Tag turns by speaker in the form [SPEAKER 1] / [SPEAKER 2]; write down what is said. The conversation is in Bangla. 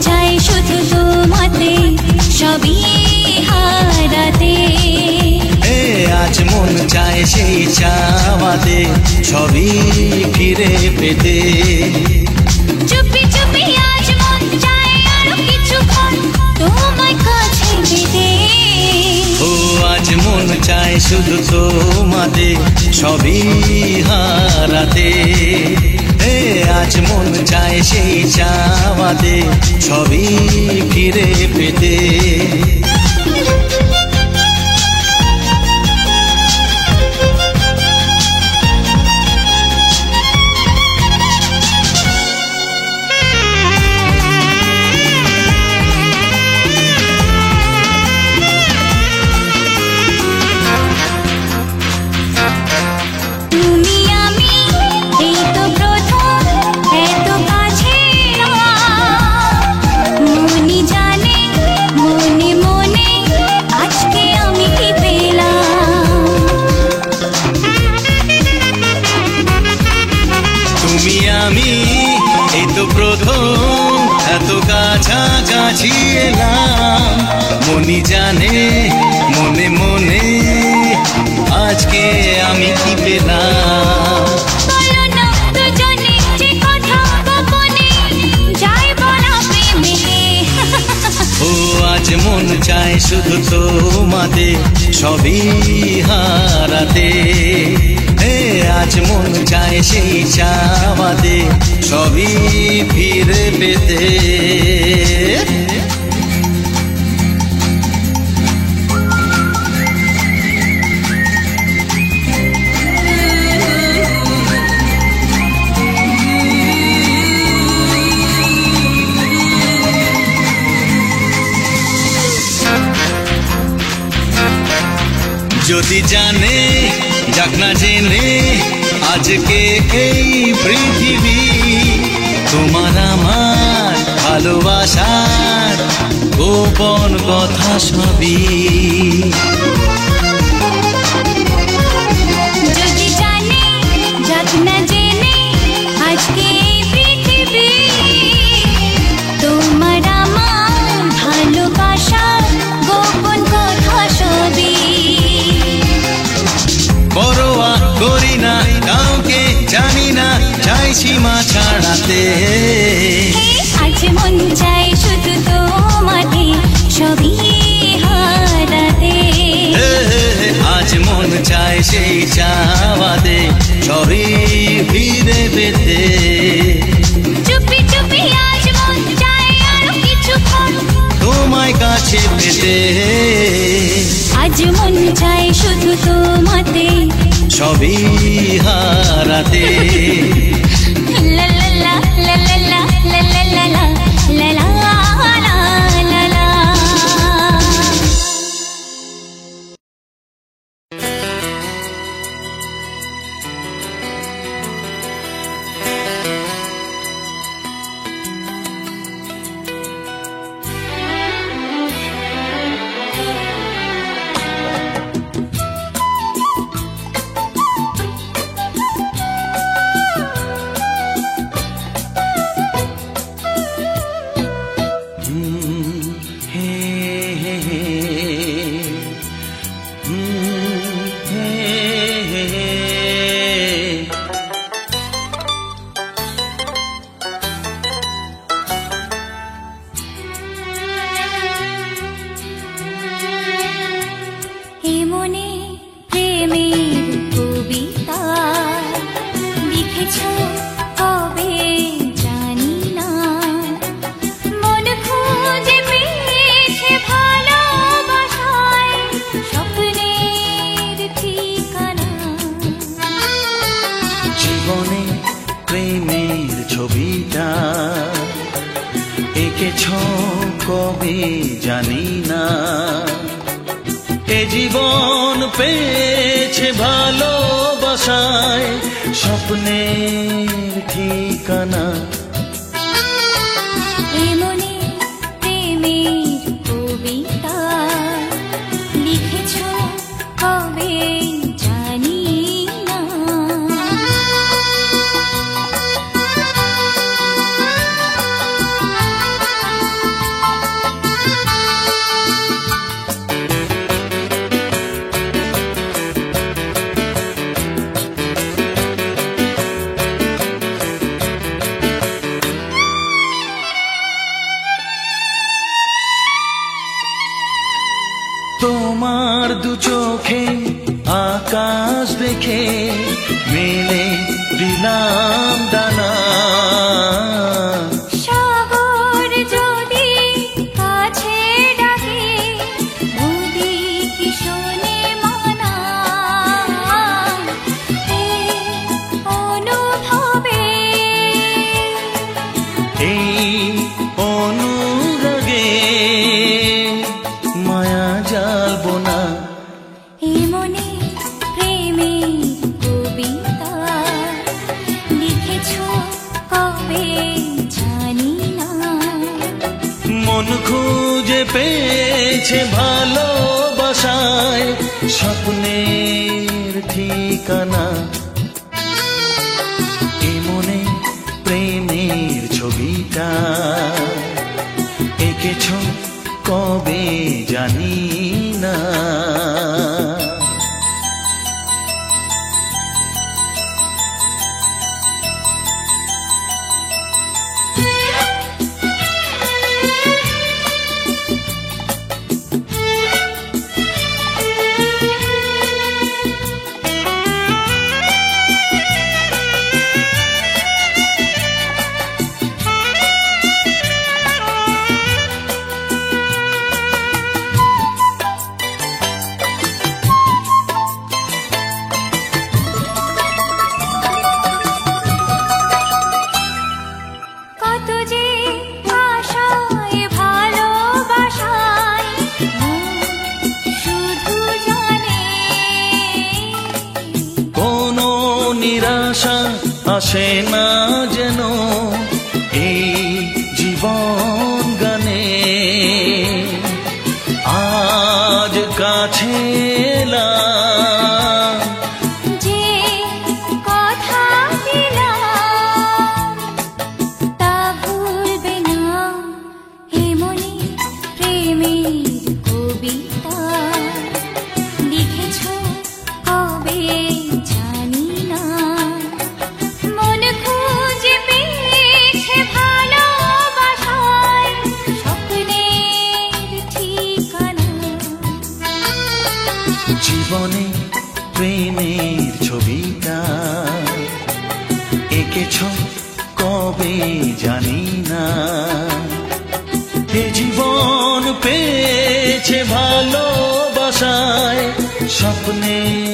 [SPEAKER 1] চায় শুধু তোমাতে সবই হারাতে।
[SPEAKER 2] আজ মন চায় সেই চাওয়াতে সবই ফিরে পেতে।
[SPEAKER 1] চুপি চুপি আজ মন চায় আরো কিছুক্ষণ তোমায় কাছে পেতে।
[SPEAKER 2] ও আজ মন চায় শুধু তোমাতে সবই হারাতে। আজ মন চায় সেই চাওয়াতে সবই ফিরে পেতে। কাছাকাছি এলাম মনি জানে মনে মনে আজকে আমি কি পেলাম। ও আজ মন চায় শুধু তোমাতে সবই হারাতে। আজ মন চায় সেই চাওয়াতে সবই ফিরে পেতে। যদি জানে যাক না জেনে আজকে এই পৃথিবী তোমার আমার ভালোবাসার গোপন কথা সবই।
[SPEAKER 1] যদি জানে যাক না জেনে আজকে এই পৃথিবী তোমার আমার ভালোবাসার গোপন কথা সবই।
[SPEAKER 2] পরোয়া করি না কাউকে জানি না চাই সীমা ছাড়াতে।
[SPEAKER 1] আজ মন চাই শুধু তোমাতে সবই হারাতে।
[SPEAKER 2] আজ মন চায় সেই চাওয়াতে সবই ফিরে পেতে।
[SPEAKER 1] চুপি চুপি আজ মন চায় আরো কিছুক্ষণ
[SPEAKER 2] তোমায় কাছে পেতে।
[SPEAKER 1] আজ মন চায় শুধু তোমাতে
[SPEAKER 2] সবই হারাতে।
[SPEAKER 1] লা লা লা লা লা লা লা লা লা লা লা লা লা লা।
[SPEAKER 2] কবে জানি না এ জীবন পেয়েছে ভালোবাসায় স্বপ্নের ঠিকানা।
[SPEAKER 1] এমনি প্রেমের কবিতা লিখেছ কবে জানি না।
[SPEAKER 2] তোমার দু চোখে আকাশ দেখে মেলে দিলাম ডানা।
[SPEAKER 1] সাগর যদি কাছে ডাকে নদী কি শোনে মানা। এই অনুভবে
[SPEAKER 2] এই অনুরাগে মায়া জ্বালবো না।
[SPEAKER 1] এ মনে প্রেমের কবিতা লিখেছো কবে জানি না।
[SPEAKER 2] মন খুঁজে পেয়েছে ভালোবাসায় স্বপ্নের ঠিকানা। এ মনে প্রেমের ছবিটা এঁকেছ কবে জানি না।
[SPEAKER 1] কত যে আশায় ভালোবাসায় মন শুধু জানে।
[SPEAKER 2] কোনো নিরাশা আসে না যেন এই জীবন গানে। আজ কাছে এলাম
[SPEAKER 1] যে কথা দিলাম তা ভুলবে না। এ মনে প্রেমের কবিতা লিখেছো কবে জানি না। মন খুঁজে পেয়েছে ভালোবাসায় স্বপ্নের ঠিকানা।
[SPEAKER 2] জীবনে প্রেমের ছবিটা এঁকেছ কবে জানি না। এ জীবন পেয়েছে ভালোবাসায় স্বপ্নের